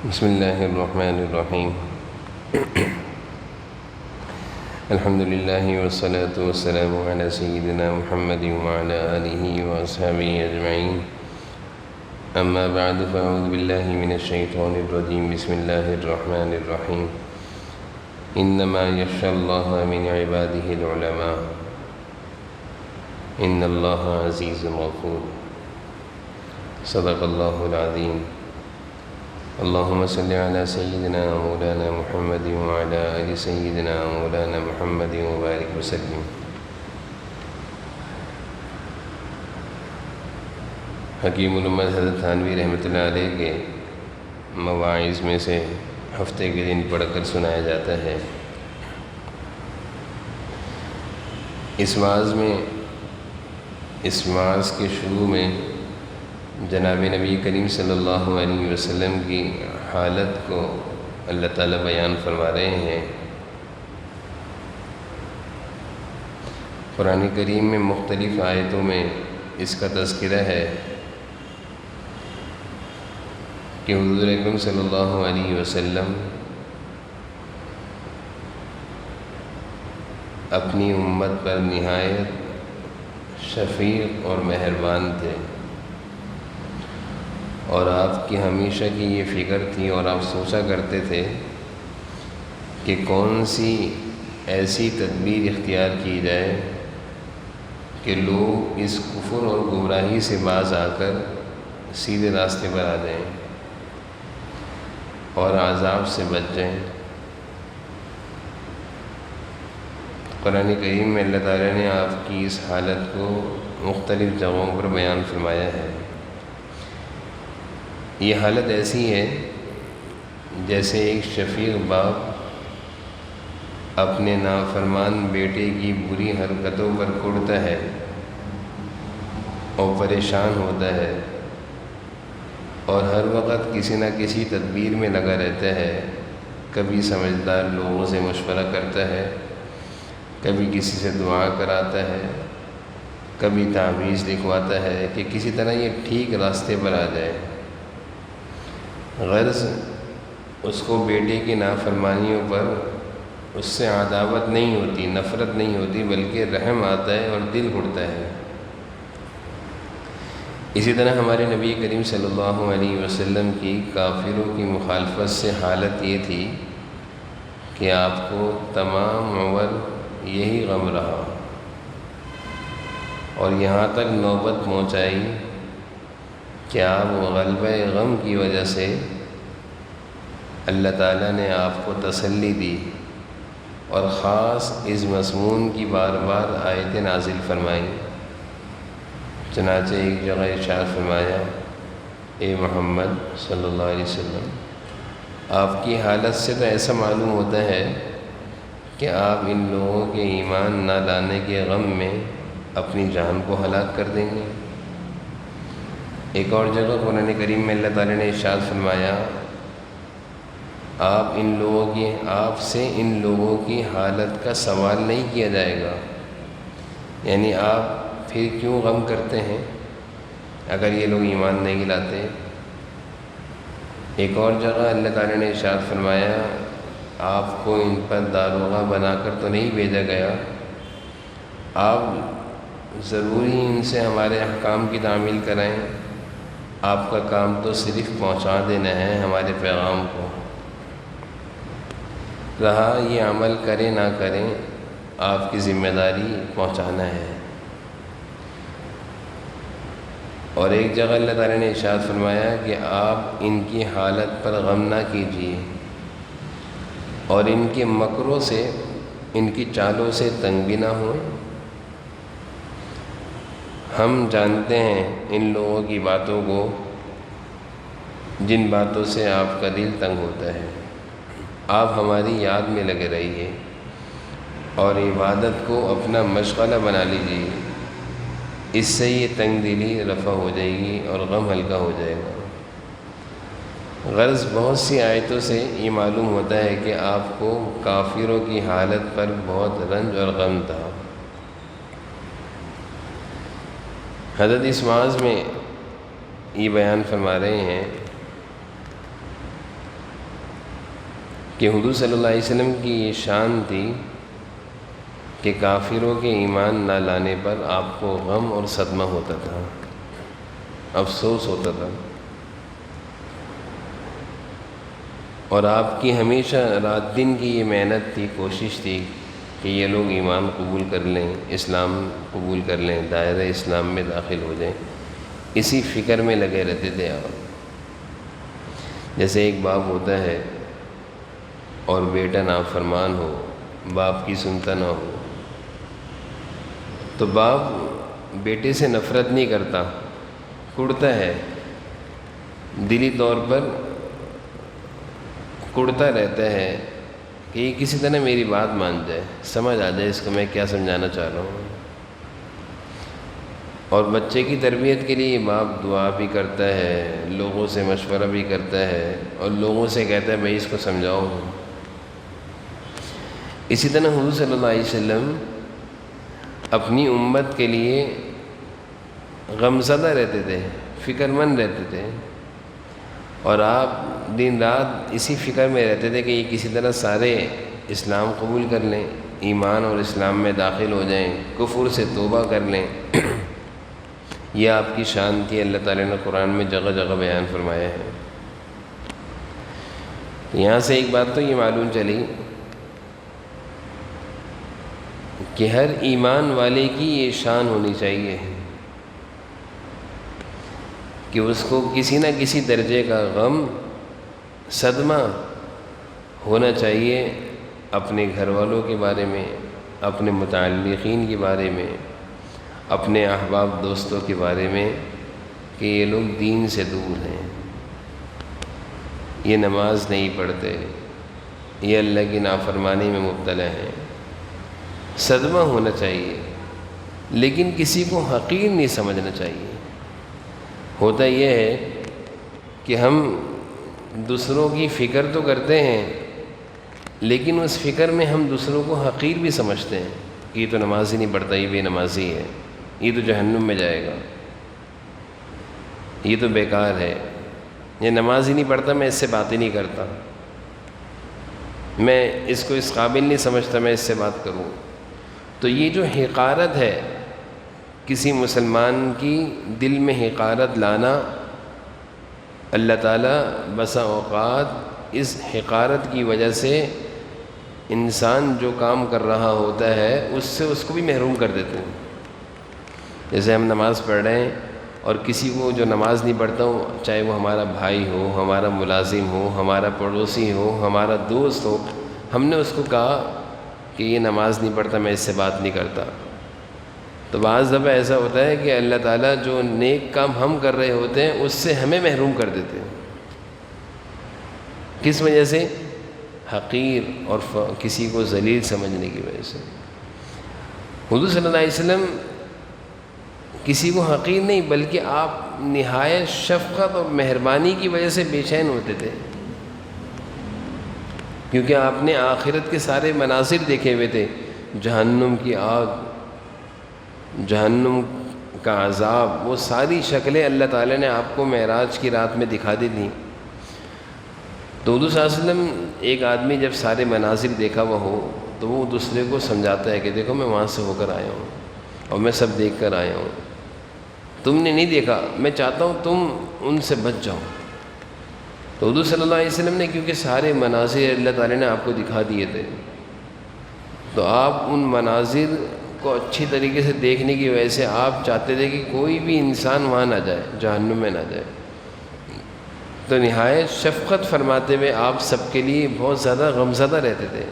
بسم اللہ الرحمن الرحیم الحمد للہ والصلاة والسلام علی سیدنا محمد وعلی آلہ واصحابہ اجمعین اما بعد فاعوذ باللہ من الشیطان الرجیم بسم اللہ الرحمن الرحیم انما یخشی اللہ من عبادہ العلماء ان اللہ عزیز غفور صدق اللہ العظیم اللہم صلی علی سیدنا مولانا محمد وعلی آل سیدنا مولانا محمد وبارک وسلم۔ حکیم الامت حضرت تھانوی رحمۃ اللہ علیہ کے مواعظ میں سے ہفتے کے دن پڑھ کر سنایا جاتا ہے۔ اس واعظ کے شروع میں جناب نبی کریم صلی اللہ علیہ وسلم کی حالت کو اللہ تعالیٰ بیان فرما رہے ہیں۔ قرآن کریم میں مختلف آیتوں میں اس کا تذکرہ ہے کہ حضور اکرم صلی اللہ علیہ وسلم اپنی امت پر نہایت شفیق اور مہربان تھے، اور آپ کی ہمیشہ کی یہ فکر تھی اور آپ سوچا کرتے تھے کہ کون سی ایسی تدبیر اختیار کی جائے کہ لوگ اس کفر اور گمراہی سے باز آ کر سیدھے راستے پر آ جائیں اور عذاب سے بچ جائیں۔ قرآن کریم میں اللہ تعالیٰ نے آپ کی اس حالت کو مختلف جگہوں پر بیان فرمایا ہے۔ یہ حالت ایسی ہے جیسے ایک شفیق باپ اپنے نافرمان بیٹے کی بری حرکتوں پر کڑتا ہے اور پریشان ہوتا ہے، اور ہر وقت کسی نہ کسی تدبیر میں لگا رہتا ہے۔ کبھی سمجھدار لوگوں سے مشورہ کرتا ہے، کبھی کسی سے دعا کراتا ہے، کبھی تعویذ لکھواتا ہے کہ کسی طرح یہ ٹھیک راستے پر آ جائے۔ غرض اس کو بیٹے کی نافرمانیوں پر اس سے عداوت نہیں ہوتی، نفرت نہیں ہوتی، بلکہ رحم آتا ہے اور دل اٹھتا ہے۔ اسی طرح ہمارے نبی کریم صلی اللہ علیہ وسلم کی کافروں کی مخالفت سے حالت یہ تھی کہ آپ کو تمام عمر یہی غم رہا، اور یہاں تک نوبت پہنچائی کہ آپ غلبہ غم کی وجہ سے اللہ تعالیٰ نے آپ کو تسلی دی، اور خاص اس مضمون کی بار بار آیتیں نازل فرمائیں۔ چنانچہ ایک جگہ ارشاد فرمایا، اے محمد صلی اللہ علیہ وسلم، آپ کی حالت سے تو ایسا معلوم ہوتا ہے کہ آپ ان لوگوں کے ایمان نہ لانے کے غم میں اپنی جان کو ہلاک کر دیں گے۔ ایک اور جگہ قرآن کریم میں اللہ تعالیٰ نے ارشاد فرمایا، آپ سے ان لوگوں کی حالت کا سوال نہیں کیا جائے گا، یعنی آپ پھر کیوں غم کرتے ہیں اگر یہ لوگ ایمان نہیں لاتے۔ ایک اور جگہ اللہ تعالیٰ نے ارشاد فرمایا، آپ کو ان پر داروغہ بنا کر تو نہیں بھیجا گیا، آپ ضروری ان سے ہمارے احکام کی تعمیل کرائیں، آپ کا کام تو صرف پہنچا دینا ہے ہمارے پیغام کو، رہا یہ عمل کریں نہ کریں آپ کی ذمہ داری پہنچانا ہے۔ اور ایک جگہ اللہ تعالیٰ نے ارشاد فرمایا کہ آپ ان کی حالت پر غم نہ کیجیے، اور ان کے مکروں سے، ان کی چالوں سے تنگ بھی نہ ہوں۔ ہم جانتے ہیں ان لوگوں کی باتوں کو، جن باتوں سے آپ کا دل تنگ ہوتا ہے۔ آپ ہماری یاد میں لگے رہیے اور عبادت کو اپنا مشغلہ بنا لیجیے، اس سے یہ تنگ دلی رفع ہو جائے گی اور غم ہلکا ہو جائے گا۔ غرض بہت سی آیتوں سے یہ معلوم ہوتا ہے کہ آپ کو کافروں کی حالت پر بہت رنج اور غم تھا۔ حضرت اس واعظ میں یہ بیان فرما رہے ہیں کہ حضور صلی اللہ علیہ وسلم کی یہ شان تھی کہ کافروں کے ایمان نہ لانے پر آپ کو غم اور صدمہ ہوتا تھا، افسوس ہوتا تھا، اور آپ کی ہمیشہ رات دن کی یہ محنت تھی، کوشش تھی کہ یہ لوگ ایمان قبول کر لیں، اسلام قبول کر لیں، دائرہ اسلام میں داخل ہو جائیں، اسی فکر میں لگے رہتے تھے آپ۔ جیسے ایک باپ ہوتا ہے اور بیٹا نافرمان ہو، باپ کی سنتا نہ ہو، تو باپ بیٹے سے نفرت نہیں کرتا، کڑتا ہے، دلی طور پر کڑتا رہتا ہے کہ یہ کسی طرح میری بات مان جائے، سمجھ آ جائے اس کو میں کیا سمجھانا چاہ رہا ہوں۔ اور بچے کی تربیت کے لیے باپ دعا بھی کرتا ہے، لوگوں سے مشورہ بھی کرتا ہے، اور لوگوں سے کہتا ہے بھائی اس کو سمجھاؤ۔ اسی طرح حضور صلی اللہ علیہ وسلم اپنی امت کے لیے غمزدہ رہتے تھے، فکر مند رہتے تھے، اور آپ دن رات اسی فکر میں رہتے تھے کہ یہ کسی طرح سارے اسلام قبول کر لیں، ایمان اور اسلام میں داخل ہو جائیں، کفر سے توبہ کر لیں۔ یہ آپ کی شان تھی، اللہ تعالیٰ نے قرآن میں جگہ جگہ بیان فرمایا ہے۔ یہاں سے ایک بات تو یہ معلوم چلی کہ ہر ایمان والے کی یہ شان ہونی چاہیے کہ اس کو کسی نہ کسی درجے کا غم، صدمہ ہونا چاہیے اپنے گھر والوں کے بارے میں، اپنے متعلقین کے بارے میں، اپنے احباب دوستوں کے بارے میں، کہ یہ لوگ دین سے دور ہیں، یہ نماز نہیں پڑھتے، یہ اللہ کی نافرمانی میں مبتلا ہیں۔ صدمہ ہونا چاہیے، لیکن کسی کو حقیر نہیں سمجھنا چاہیے۔ ہوتا یہ ہے کہ ہم دوسروں کی فکر تو کرتے ہیں، لیکن اس فکر میں ہم دوسروں کو حقیر بھی سمجھتے ہیں کہ یہ تو نماز ہی نہیں پڑھتا، یہ بے نمازی ہے، یہ تو جہنم میں جائے گا، یہ تو بیکار ہے، یہ نماز ہی نہیں پڑھتا، میں اس سے بات ہی نہیں کرتا، میں اس کو اس قابل نہیں سمجھتا میں اس سے بات کروں۔ تو یہ جو حقارت ہے، کسی مسلمان کی دل میں حقارت لانا، اللہ تعالیٰ بسا اوقات اس حقارت کی وجہ سے انسان جو کام کر رہا ہوتا ہے اس سے اس کو بھی محروم کر دیتے ہیں۔ جیسے ہم نماز پڑھ رہے ہیں اور کسی کو جو نماز نہیں پڑھتا ہو، چاہے وہ ہمارا بھائی ہو، ہمارا ملازم ہو، ہمارا پڑوسی ہو، ہمارا دوست ہو، ہم نے اس کو کہا کہ یہ نماز نہیں پڑھتا، میں اس سے بات نہیں کرتا، تو بعض دفعہ ایسا ہوتا ہے کہ اللہ تعالیٰ جو نیک کام ہم کر رہے ہوتے ہیں اس سے ہمیں محروم کر دیتے ہیں۔ کس وجہ سے؟ حقیر اور کسی کو ذلیل سمجھنے کی وجہ سے۔ حضور صلی اللہ علیہ وسلم کسی کو حقیر نہیں بلکہ آپ نہایت شفقت اور مہربانی کی وجہ سے بے چین ہوتے تھے، کیونکہ آپ نے آخرت کے سارے مناظر دیکھے ہوئے تھے، جہنم کی آگ، جہنم کا عذاب، وہ ساری شکلیں اللہ تعالیٰ نے آپ کو معراج کی رات میں دکھا دی تھیں۔ تو حضور صلی اللہ علیہ وسلم، ایک آدمی جب سارے مناظر دیکھا ہوا ہو تو وہ دوسرے کو سمجھاتا ہے کہ دیکھو میں وہاں سے ہو کر آیا ہوں اور میں سب دیکھ کر آیا ہوں، تم نے نہیں دیکھا، میں چاہتا ہوں تم ان سے بچ جاؤ۔ تو حضور صلی اللہ علیہ وسلم نے کیونکہ سارے مناظر اللہ تعالیٰ نے آپ کو دکھا دیے تھے، تو آپ ان مناظر کو اچھی طریقے سے دیکھنے کی وجہ سے آپ چاہتے تھے کہ کوئی بھی انسان وہاں نہ جائے، جہنم میں نہ جائے، تو نہایت شفقت فرماتے ہوئے آپ سب کے لیے بہت زیادہ غمزدہ رہتے تھے۔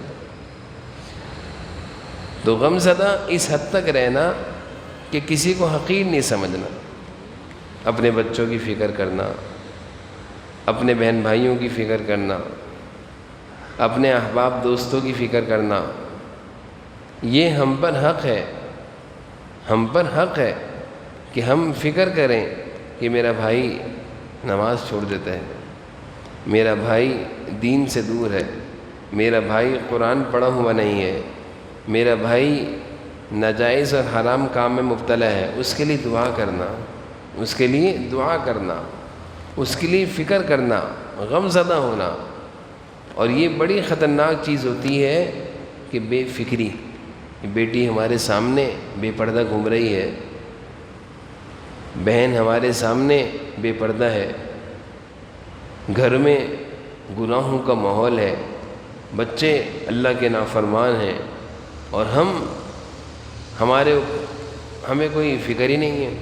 تو غمزدہ اس حد تک رہنا کہ کسی کو حقیر نہیں سمجھنا، اپنے بچوں کی فکر کرنا، اپنے بہن بھائیوں کی فکر کرنا، اپنے احباب دوستوں کی فکر کرنا، یہ ہم پر حق ہے، ہم پر حق ہے کہ ہم فکر کریں کہ میرا بھائی نماز چھوڑ دیتا ہے، میرا بھائی دین سے دور ہے، میرا بھائی قرآن پڑھا ہوا نہیں ہے، میرا بھائی ناجائز اور حرام کام میں مبتلا ہے، اس کے لیے دعا کرنا، اس کے لیے دعا کرنا، اس کے لیے فکر کرنا، غم زدہ ہونا، اور یہ بڑی خطرناک چیز ہوتی ہے کہ بے فکری. بیٹی ہمارے سامنے بے پردہ گھوم رہی ہے، بہن ہمارے سامنے بے پردہ ہے، گھر میں گناہوں کا ماحول ہے، بچے اللہ کے نافرمان ہیں، اور ہمیں کوئی فکر ہی نہیں ہے.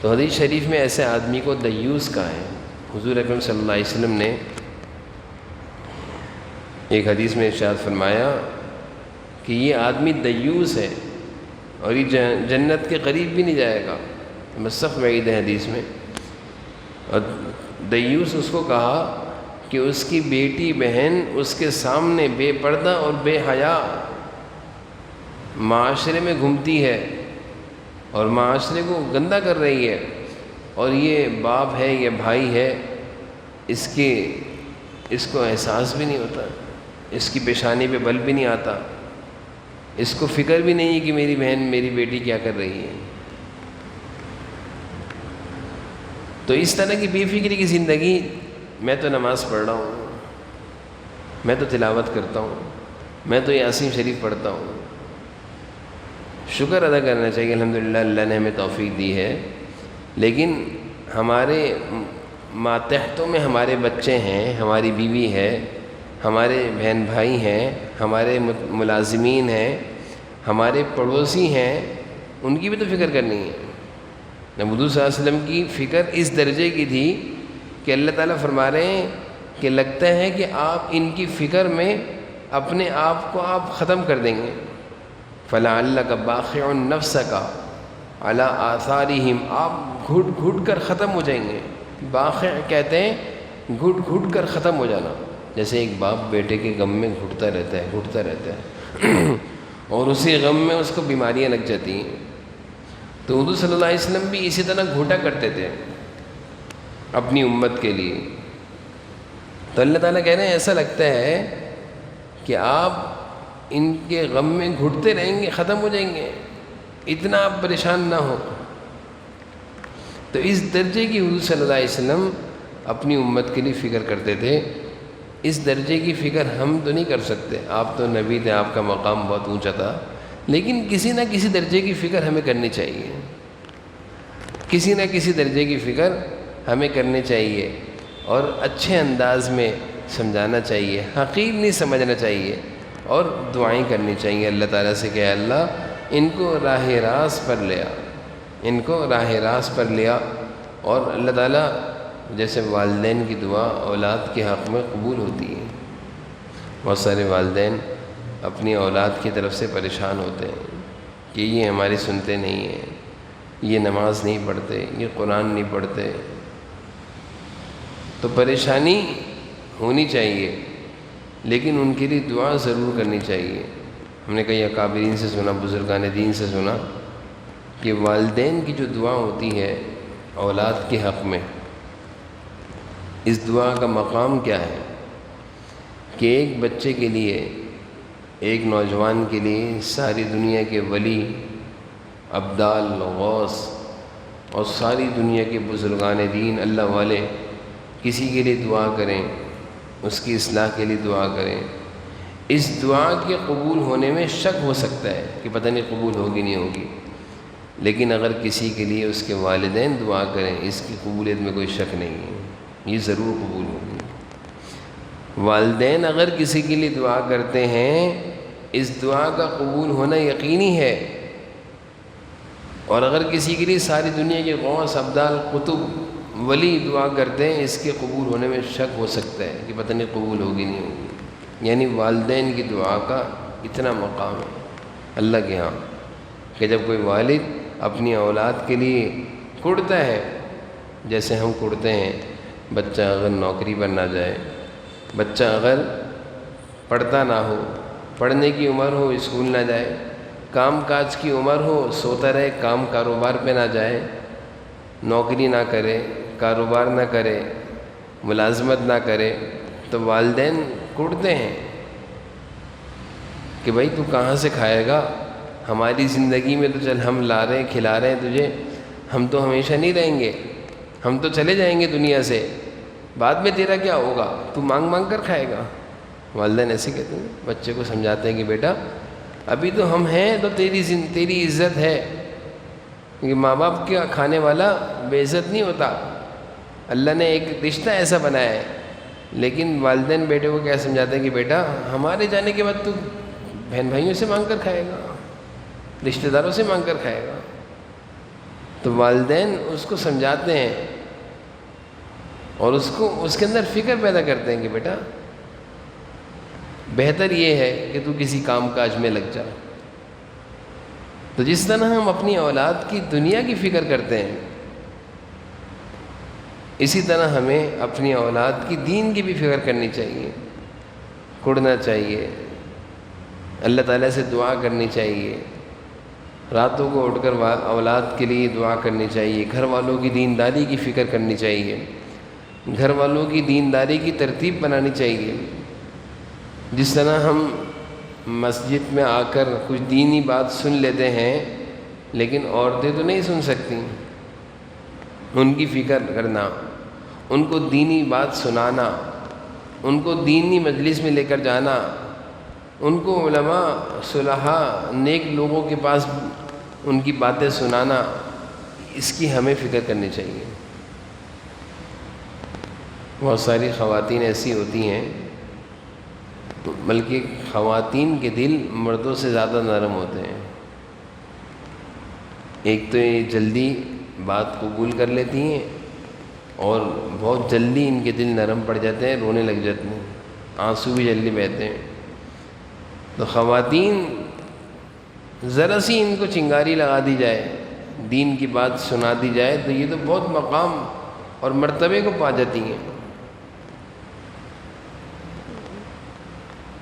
تو حدیث شریف میں ایسے آدمی کو دیوس کہا ہے. حضور اکرم صلی اللہ علیہ وسلم نے ایک حدیث میں ارشاد فرمایا کہ یہ آدمی دیوس ہے اور یہ جنت کے قریب بھی نہیں جائے گا. مصحف وعید ہے حدیث میں. اور دیوس اس کو کہا کہ اس کی بیٹی بہن اس کے سامنے بے پردہ اور بے حیا معاشرے میں گھومتی ہے اور معاشرے کو گندہ کر رہی ہے، اور یہ باپ ہے، یہ بھائی ہے، اس کو احساس بھی نہیں ہوتا، اس کی پیشانی پہ بل بھی نہیں آتا، اس کو فکر بھی نہیں ہے کہ میری بہن میری بیٹی کیا کر رہی ہے. تو اس طرح کی بے فکری کی زندگی، میں تو نماز پڑھ رہا ہوں، میں تو تلاوت کرتا ہوں، میں تو یاسین شریف پڑھتا ہوں، شکر ادا کرنا چاہیے الحمدللہ اللہ نے ہمیں توفیق دی ہے، لیکن ہمارے ماتحتوں میں ہمارے بچے ہیں، ہماری بیوی ہے، ہمارے بہن بھائی ہیں، ہمارے ملازمین ہیں، ہمارے پڑوسی ہیں، ان کی بھی تو فکر کرنی ہے. حضور صلی اللہ علیہ وسلم کی فکر اس درجے کی تھی کہ اللہ تعالیٰ فرما رہے ہیں کہ لگتا ہے کہ آپ ان کی فکر میں اپنے آپ کو آپ ختم کر دیں گے. فَلَعَلَّكَ بَاخِعٌ نَفْسَكَ عَلَىٰ آثَارِهِمْ، آپ گھٹ گھٹ کر ختم ہو جائیں گے. باخع کہتے ہیں گھٹ گھٹ کر ختم ہو جانا. جیسے ایک باپ بیٹے کے غم میں گھٹتا رہتا ہے اور اسی غم میں اس کو بیماریاں لگ جاتی ہیں. تو حضور صلی اللہ علیہ وسلم بھی اسی طرح گھوٹا کرتے تھے اپنی امت کے لیے. تو اللہ تعالیٰ کہہ رہے ہیں ایسا لگتا ہے کہ آپ ان کے غم میں گھٹتے رہیں گے، ختم ہو جائیں گے، اتنا آپ پریشان نہ ہو. تو اس درجے کی حضور صلی اللہ علیہ وسلم اپنی امت کے لیے فکر کرتے تھے. اس درجے کی فکر ہم تو نہیں کر سکتے، آپ تو نبی تھے، آپ کا مقام بہت اونچا تھا، لیکن کسی نہ کسی درجے کی فکر ہمیں کرنی چاہیے، کسی نہ کسی درجے کی فکر ہمیں کرنی چاہیے، اور اچھے انداز میں سمجھانا چاہیے، حقیر نہیں سمجھنا چاہیے، اور دعائیں کرنی چاہیے اللہ تعالیٰ سے کہ اللہ ان کو راہ راست پر لیا، ان کو راہ راست پر لیا. اور اللہ تعالیٰ جیسے والدین کی دعا اولاد کے حق میں قبول ہوتی ہے. بہت سارے والدین اپنی اولاد کی طرف سے پریشان ہوتے ہیں کہ یہ ہماری سنتے نہیں ہیں، یہ نماز نہیں پڑھتے، یہ قرآن نہیں پڑھتے. تو پریشانی ہونی چاہیے، لیکن ان کے لیے دعا ضرور کرنی چاہیے. ہم نے کئی اکابرین سے سنا، بزرگان دین سے سنا کہ والدین کی جو دعا ہوتی ہے اولاد کے حق میں، اس دعا کا مقام کیا ہے کہ ایک بچے کے لیے، ایک نوجوان کے لیے ساری دنیا کے ولی، ابدال، غوث اور ساری دنیا کے بزرگان دین اللہ والے کسی کے لیے دعا کریں، اس کی اصلاح کے لیے دعا کریں. اس دعا کے قبول ہونے میں شک ہو سکتا ہے کہ پتہ نہیں قبول ہوگی نہیں ہوگی، لیکن اگر کسی کے لیے اس کے والدین دعا کریں اس کی قبولیت میں کوئی شک نہیں ہے، یہ ضرور قبول ہوگی. والدین اگر کسی کے لیے دعا کرتے ہیں اس دعا کا قبول ہونا یقینی ہے، اور اگر کسی کے لیے ساری دنیا کے غوث، ابدال، قطب، ولی دعا کرتے ہیں اس کے قبول ہونے میں شک ہو سکتا ہے کہ پتہ نہیں قبول ہوگی نہیں ہوگی. یعنی والدین کی دعا کا اتنا مقام ہے اللہ کے ہاں کہ جب کوئی والد اپنی اولاد کے لیے کڑتا ہے، جیسے ہم کڑتے ہیں، بچہ اگر نوکری پر نہ جائے، بچہ اگر پڑھتا نہ ہو، پڑھنے کی عمر ہو اسکول نہ جائے، کام کاج کی عمر ہو سوتا رہے، کام کاروبار پہ نہ جائے، نوکری نہ کرے، کاروبار نہ کرے، ملازمت نہ کرے، تو والدین کڑتے ہیں کہ بھائی تو کہاں سے کھائے گا، ہماری زندگی میں تو چل ہم لا رہے ہیں کھلا رہے ہیں تجھے، ہم تو ہمیشہ نہیں رہیں گے، ہم تو چلے جائیں گے دنیا سے، بعد میں تیرا کیا ہوگا، تو مانگ مانگ کر کھائے گا۔ والدین ایسے کہتے ہیں، بچے کو سمجھاتے ہیں کہ بیٹا ابھی تو ہم ہیں تو تیری عزت ہے، کیونکہ ماں باپ کا کھانے والا بے عزت نہیں ہوتا، اللہ نے ایک رشتہ ایسا بنایا ہے۔ لیکن والدین بیٹے کو کیا سمجھاتے ہیں کہ بیٹا ہمارے جانے کے بعد تو بہن بھائیوں سے مانگ کر کھائے گا، رشتہ داروں سے مانگ کر کھائے گا۔ تو والدین اس کو سمجھاتے ہیں اور اس کے اندر فکر پیدا کرتے ہیں کہ بیٹا بہتر یہ ہے کہ تو کسی کام کاج میں لگ جا۔ تو جس طرح ہم اپنی اولاد کی دنیا کی فکر کرتے ہیں، اسی طرح ہمیں اپنی اولاد کی دین کی بھی فکر کرنی چاہیے، کھڑنا چاہیے، اللہ تعالیٰ سے دعا کرنی چاہیے، راتوں کو اٹھ کر اولاد کے لیے دعا کرنی چاہیے، گھر والوں کی دینداری کی فکر کرنی چاہیے، گھر والوں کی دینداری کی ترتیب بنانی چاہیے۔ جس طرح ہم مسجد میں آ کر کچھ دینی بات سن لیتے ہیں لیکن عورتیں تو نہیں سن سکتی، ان کی فکر کرنا، ان کو دینی بات سنانا، ان کو دینی مجلس میں لے کر جانا، ان کو علماء صلحاء نیک لوگوں کے پاس ان کی باتیں سنانا، اس کی ہمیں فکر کرنی چاہیے۔ بہت ساری خواتین ایسی ہوتی ہیں، بلکہ خواتین کے دل مردوں سے زیادہ نرم ہوتے ہیں۔ ایک تو یہ جلدی بات قبول کر لیتی ہیں اور بہت جلدی ان کے دل نرم پڑ جاتے ہیں، رونے لگ جاتے ہیں، آنسو بھی جلدی بہتے ہیں۔ تو خواتین ذرا سی ان کو چنگاری لگا دی جائے، دین کی بات سنا دی جائے تو یہ تو بہت مقام اور مرتبے کو پا جاتی ہیں۔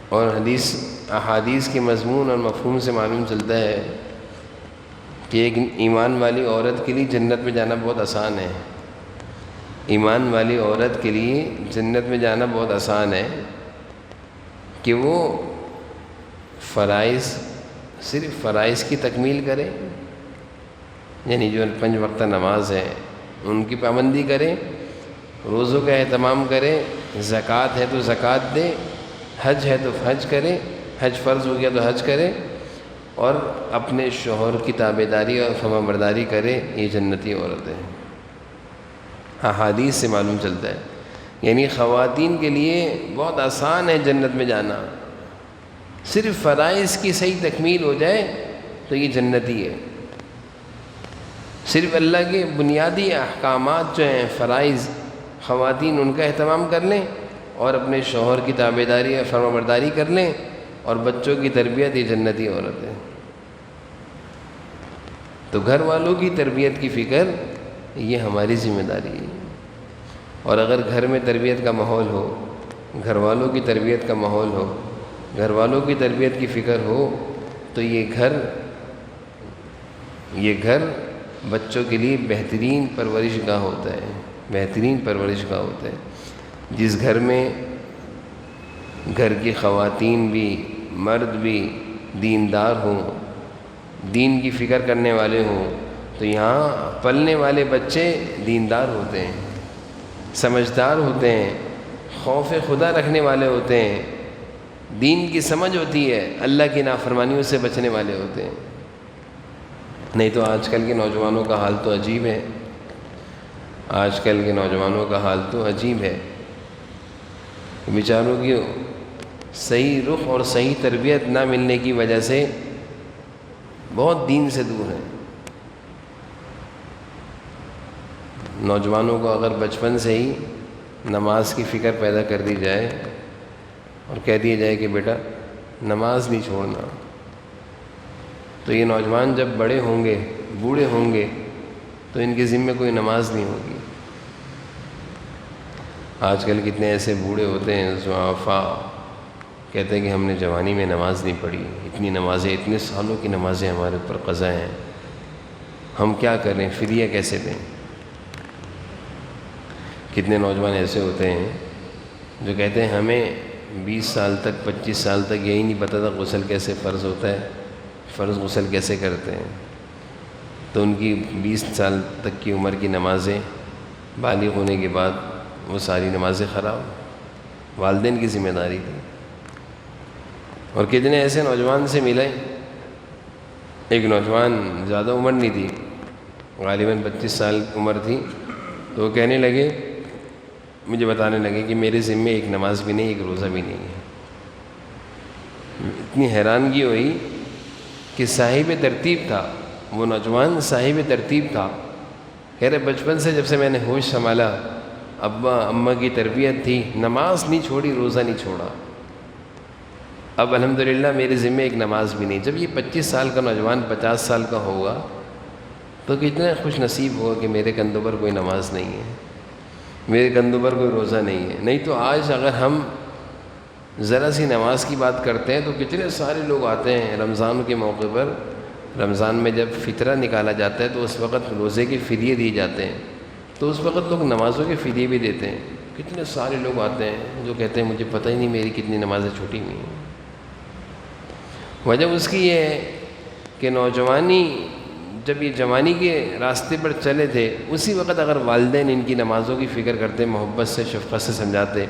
اور احادیث کے مضمون اور مفہوم سے معلوم چلتا ہے کہ ایک ایمان والی عورت کے لیے جنت میں جانا بہت آسان ہے۔ ایمان والی عورت کے لیے جنت میں جانا بہت آسان ہے کہ وہ صرف فرائض کی تکمیل کرے، یعنی جو 5 وقت نماز ہے ان کی پابندی کرے، روزوں کا اہتمام کرے، زکوٰۃ ہے تو زکوٰۃ دے، حج ہے تو حج کرے، حج فرض ہو گیا تو حج کرے، اور اپنے شوہر کی تابعداری اور فرمانبرداری کرے، یہ جنتی عورت ہے۔ احادیث سے معلوم چلتا ہے، یعنی خواتین کے لیے بہت آسان ہے جنت میں جانا، صرف فرائض کی صحیح تکمیل ہو جائے تو یہ جنتی ہے۔ صرف اللہ کے بنیادی احکامات جو ہیں فرائض، خواتین ان کا اہتمام کر لیں اور اپنے شوہر کی تابعداری اور فرمانبرداری کر لیں اور بچوں کی تربیت، یہ جنتی عورت ہے۔ تو گھر والوں کی تربیت کی فکر یہ ہماری ذمہ داری ہے، اور اگر گھر میں تربیت کا ماحول ہو، گھر والوں کی تربیت کا ماحول ہو، گھر والوں کی تربیت کی فکر ہو تو یہ گھر بچوں کے لیے بہترین پرورش گاہ ہوتا ہے، بہترین پرورش گاہ ہوتا ہے۔ جس گھر میں گھر کی خواتین بھی مرد بھی دیندار ہوں، دین کی فکر کرنے والے ہوں، تو یہاں پلنے والے بچے دیندار ہوتے ہیں، سمجھدار ہوتے ہیں، خوف خدا رکھنے والے ہوتے ہیں، دین کی سمجھ ہوتی ہے، اللہ کی نافرمانیوں سے بچنے والے ہوتے ہیں۔ نہیں تو آج کل کے نوجوانوں کا حال تو عجیب ہے، آج کل کے نوجوانوں کا حال تو عجیب ہے، بیچاروں کی صحیح رخ اور صحیح تربیت نہ ملنے کی وجہ سے بہت دین سے دور ہیں۔ نوجوانوں کو اگر بچپن سے ہی نماز کی فکر پیدا کر دی جائے اور کہہ دیا جائے کہ بیٹا نماز نہیں چھوڑنا، تو یہ نوجوان جب بڑے ہوں گے، بوڑھے ہوں گے، تو ان کے ذمے کوئی نماز نہیں ہوگی۔ آج کل کتنے ایسے بوڑھے ہوتے ہیں ضعفاء، کہتے ہیں کہ ہم نے جوانی میں نماز نہیں پڑھی، اتنی نمازیں، اتنے سالوں کی نمازیں ہمارے اوپر قضا ہیں، ہم کیا کریں، فدیہ کیسے دیں؟ کتنے نوجوان ایسے ہوتے ہیں جو کہتے ہیں ہمیں 20 سال تک 25 سال تک یہی نہیں پتہ تھا غسل کیسے فرض ہوتا ہے، فرض غسل کیسے کرتے ہیں، تو ان کی 20 سال تک کی عمر کی نمازیں بالغ ہونے کے بعد وہ ساری نمازیں خراب. والدین کی ذمہ داری تھی. اور کتنے ایسے نوجوان سے ملے. ایک نوجوان زیادہ عمر نہیں تھی، غالباً 25 سال عمر تھی، تو وہ کہنے لگے، مجھے بتانے لگے کہ میرے ذمے ایک نماز بھی نہیں، ایک روزہ بھی نہیں ہے. اتنی حیرانگی ہوئی کہ صاحب ترتیب تھا وہ نوجوان، صاحب ترتیب تھا. کہہ رہے بچپن سے جب سے میں نے ہوش سنبھالا، ابا اماں کی تربیت تھی، نماز نہیں چھوڑی، روزہ نہیں چھوڑا. اب الحمدللہ میرے ذمے ایک نماز بھی نہیں. جب یہ 25 سال کا نوجوان 50 سال کا ہوگا تو کتنا خوش نصیب ہوگا کہ میرے کندھوں پر کوئی نماز نہیں ہے، میرے کندھوں پر کوئی روزہ نہیں ہے. نہیں تو آج اگر ہم ذرا سی نماز کی بات کرتے ہیں تو کتنے سارے لوگ آتے ہیں رمضان کے موقع پر. رمضان میں جب فطرہ نکالا جاتا ہے تو اس وقت روزے کے فدیے دیے جاتے ہیں، تو اس وقت لوگ نمازوں کے فدیے بھی دیتے ہیں. کتنے سارے لوگ آتے ہیں جو کہتے ہیں مجھے پتہ ہی نہیں میری کتنی نمازیں چھوٹی ہوئی ہیں. وجہ اس کی یہ ہے کہ نوجوانی جب یہ جوانی کے راستے پر چلے تھے، اسی وقت اگر والدین ان کی نمازوں کی فکر کرتے، محبت سے شفقت سے سمجھاتے،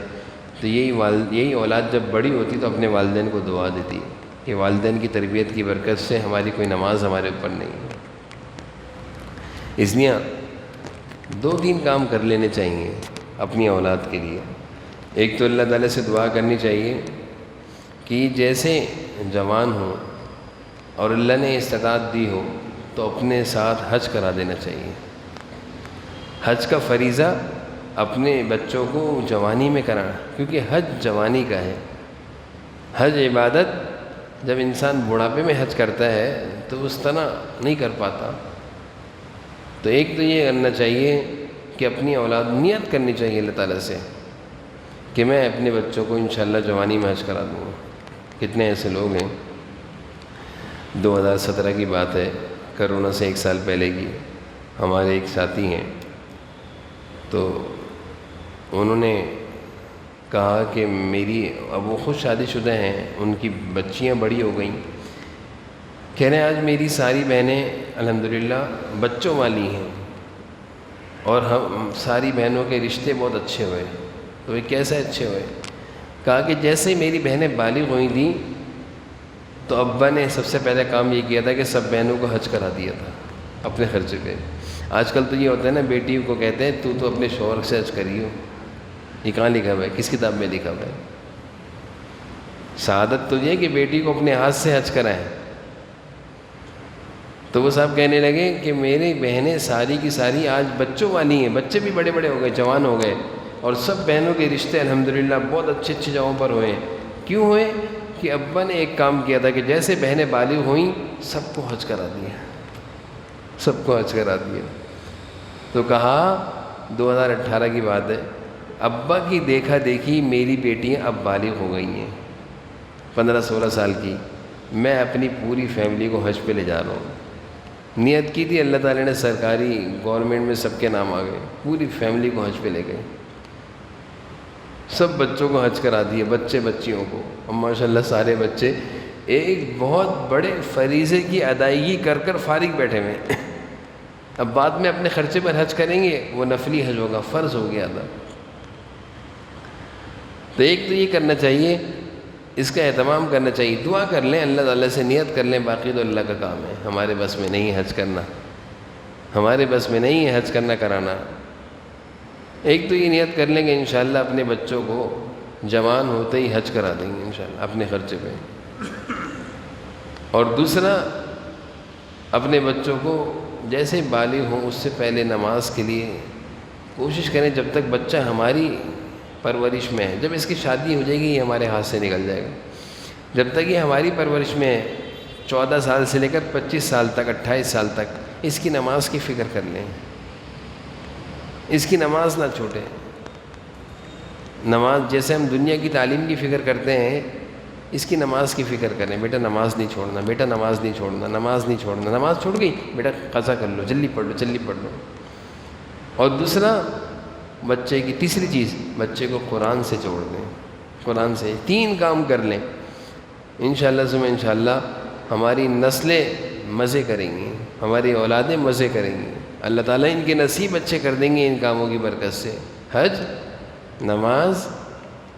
تو یہی اولاد جب بڑی ہوتی تو اپنے والدین کو دعا دیتی کہ والدین کی تربیت کی برکت سے ہماری کوئی نماز ہمارے اوپر نہیں ہے. اس لیے 2-3 کام کر لینے چاہیے اپنی اولاد کے لیے. ایک تو اللہ تعالیٰ سے دعا کرنی چاہیے کہ جیسے جوان ہوں اور اللہ نے استطاعت دی ہو تو اپنے ساتھ حج کرا دینا چاہیے. حج کا فریضہ اپنے بچوں کو جوانی میں کرانا، کیونکہ حج جوانی کا ہے. حج عبادت جب انسان بڑھاپے میں حج کرتا ہے تو اس طرح نہیں کر پاتا. تو ایک تو یہ کرنا چاہیے کہ اپنی اولاد نیت کرنی چاہیے اللہ تعالیٰ سے کہ میں اپنے بچوں کو انشاءاللہ جوانی میں حج کرا دوں گا. کتنے ایسے لوگ ہیں، 2017 کی بات ہے، کرونا سے 1 سال پہلے کی، ہمارے ایک ساتھی ہیں، تو انہوں نے کہا کہ اب وہ خود شادی شدہ ہیں، ان کی بچیاں بڑی ہو گئیں. کہہ رہے ہیں آج میری ساری بہنیں الحمدللہ بچوں والی ہیں اور ہم ساری بہنوں کے رشتے بہت اچھے ہوئے. تو یہ کیسے اچھے ہوئے؟ کہا کہ جیسے ہی میری بہنیں بالغ ہوئی تھیں تو ابا نے سب سے پہلے کام یہ کیا تھا کہ سب بہنوں کو حج کرا دیا تھا اپنے خرچے پہ. آج کل تو یہ ہوتا ہے نا، بیٹی کو کہتے ہیں تو اپنے شوہر سے حج کریو. یہ کہاں لکھا ہوا ہے؟ کس کتاب میں لکھا ہوا ہے؟ سعادت تو یہ ہے کہ بیٹی کو اپنے ہاتھ سے حج کرائیں. تو وہ صاحب کہنے لگے کہ میری بہنیں ساری کی ساری آج بچوں والی ہیں، بچے بھی بڑے بڑے ہو گئے، جوان ہو گئے، اور سب بہنوں کے رشتے الحمدللہ بہت اچھی جگہوں پر ہوئے. کیوں ہوئے؟ کہ ابا نے ایک کام کیا تھا کہ جیسے بہنیں بالغ ہوئیں سب کو حج کرا دیا، سب کو حج کرا دیا. تو کہا 2018 کی بات ہے، ابا کی دیکھا دیکھی میری بیٹیاں اب بالغ ہو گئی ہیں 15-16 سال کی. میں اپنی پوری فیملی کو حج پہ لے جا رہا ہوں. نیت کی تھی، اللہ تعالیٰ نے سرکاری گورنمنٹ میں سب کے نام آ گئے، پوری فیملی کو حج پہ لے گئے. سب بچوں کو حج کرا دیے، بچے بچیوں کو. اور ماشاءاللہ سارے بچے ایک بہت بڑے فریضے کی ادائیگی کر کر فارغ بیٹھے ہوئے. اب بعد میں اپنے خرچے پر حج کریں گے، وہ نفلی حج ہوگا، فرض ہو گیا تھا. تو ایک تو یہ کرنا چاہیے، اس کا اہتمام کرنا چاہیے. دعا کر لیں، اللہ تعالیٰ سے نیت کر لیں، باقی تو اللہ کا کام ہے. ہمارے بس میں نہیں حج کرنا، ہمارے بس میں نہیں ہے حج کرنا کرانا. ایک تو یہ نیت کر لیں کہ انشاءاللہ اپنے بچوں کو جوان ہوتے ہی حج کرا دیں گے انشاءاللہ اپنے خرچے پہ. اور دوسرا، اپنے بچوں کو جیسے بالغ ہوں اس سے پہلے نماز کے لیے کوشش کریں. جب تک بچہ ہماری پرورش میں ہے، جب اس کی شادی ہو جائے گی یہ ہمارے ہاتھ سے نکل جائے گا. جب تک یہ ہماری پرورش میں ہے، 14 سال سے لے کر 25 سال تک، 28 سال تک، اس کی نماز کی فکر کر لیں، اس کی نماز نہ چھوٹے. نماز جیسے ہم دنیا کی تعلیم کی فکر کرتے ہیں، اس کی نماز کی فکر کریں. بیٹا نماز نہیں چھوڑنا، بیٹا نماز نہیں چھوڑنا، نماز نہیں چھوڑنا. نماز چھوڑ گئی بیٹا قضا کر لو، جلدی پڑھ لو، جلدی پڑھ لو. اور دوسرا، بچے کی تیسری چیز، بچے کو قرآن سے جوڑ دیں. قرآن سے 3 کام کر لیں، انشاءاللہ ثم انشاءاللہ ہماری نسلیں مزے کریں گی، ہماری اولادیں مزے کریں گی. اللہ تعالیٰ ان کے نصیب اچھے کر دیں گے ان کاموں کی برکت سے. حج نماز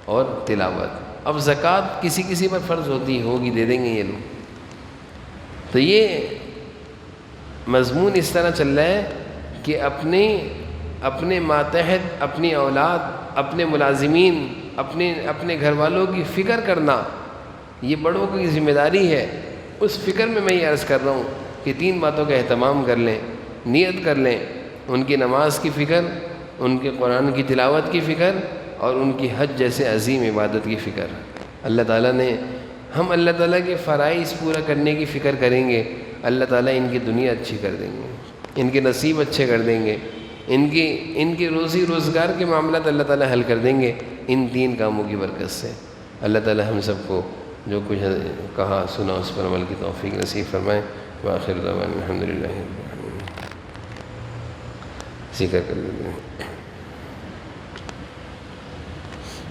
اور تلاوت۔ اب زکوٰۃ کسی کسی پر فرض ہوگی، دے دیں گے یہ لوگ۔ تو یہ مضمون اس طرح چل رہا ہے کہ اپنے ماتحت، اپنی اولاد، اپنے ملازمین، اپنے گھر والوں کی فکر کرنا یہ بڑوں کی ذمہ داری ہے۔ اس فکر میں یہ عرض کر رہا ہوں کہ 3 باتوں کا اہتمام کر لیں، نیت کر لیں، ان کی نماز کی فکر، ان کے قرآن کی تلاوت کی فکر، اور ان کی حج جیسے عظیم عبادت کی فکر۔ اللہ تعالیٰ نے، ہم اللہ تعالیٰ کے فرائض پورا کرنے کی فکر کریں گے، اللہ تعالیٰ ان کی دنیا اچھی کر دیں گے، ان کے نصیب اچھے کر دیں گے، ان کی روزی روزگار کے معاملات اللہ تعالیٰ حل کر دیں گے ان 3 کاموں کی برکت سے۔ اللہ تعالیٰ ہم سب کو جو کچھ کہا سنا اس پر عمل کی توفیق نصیب فرمائے۔ وآخر دعوانا الحمدللہ۔ ذکر کر لیتے ہیں۔